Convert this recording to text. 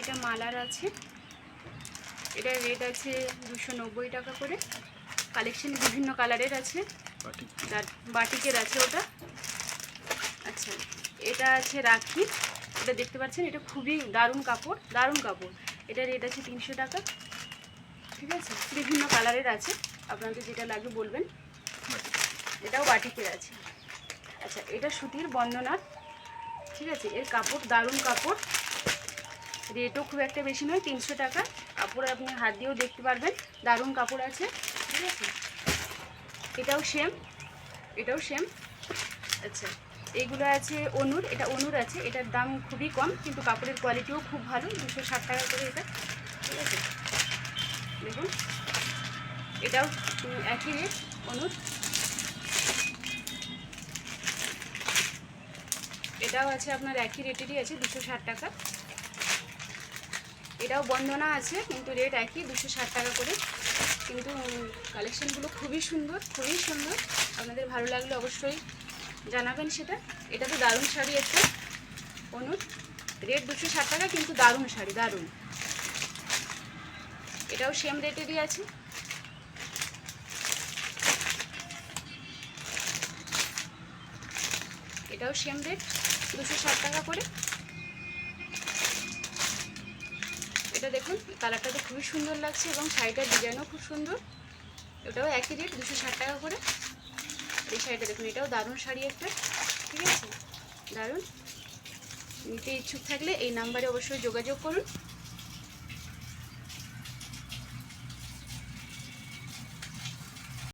এটা মালার আছে, এটা রেট আছে 290 টাকা করে। কালেকশন বিভিন্ন কালারের আছে, বাটিকের আছে ওটা। আচ্ছা, এটা আছে রাখি, এটা দেখতে পাচ্ছেন, এটা খুবই দারুণ কাপড়, দারুণ কাপড়। এটা রেট আছে 300 টাকা। ঠিক আছে, বিভিন্ন কালারের আছে, আপনাদের যেটা লাগবে বলবেন। এটাও বাটিকের আছে। আচ্ছা, এটা সুতির বন্দনার। ঠিক আছে, এর কাপড় দারুণ কাপড়, রেটও খুব একটা বেশি নয়, 300 টাকা। কাপড় আপনি হাত দিয়েও দেখতে পারবেন, দারুণ কাপড় আছে। ঠিক আছে, এটাও সেম, এটাও সেম। আচ্ছা, এইগুলো আছে অনুর, এটা অনুর আছে, এটার দাম খুবই কম কিন্তু কাপড়ের কোয়ালিটিও খুব ভালো, 260 টাকা করে এটা। ঠিক আছে, দেখুন এটাও একই রেট অনুর। এটাও আছে আপনার একই রেটেরই আছে, 260 টাকা। এটাও বন্দনা আছে কিন্তু রেট একই, 260 টাকা করে। কিন্তু কালেকশানগুলো খুবই সুন্দর, খুবই সুন্দর। আপনাদের ভালো লাগলে অবশ্যই জানাবেন সেটা। এটা তো দারুণ শাড়ি একটা অনুর, রেট 260 টাকা কিন্তু দারুণ শাড়ি, দারুণ। এটাও সেম রেটেরই আছে। এটাও সেম রেট, 260 টাকা করে। এটা দেখুন, কালারটা তো খুবই সুন্দর লাগছে এবং শাড়িটার ডিজাইনও খুব সুন্দর। এটাও একই রেট, 260 টাকা করে। এই শাড়িটা দেখুন, এটাও দারুণ শাড়ি একটা। ঠিক আছে, দারুণ। নিতে ইচ্ছুক থাকলে এই নাম্বারে অবশ্যই যোগাযোগ করুন।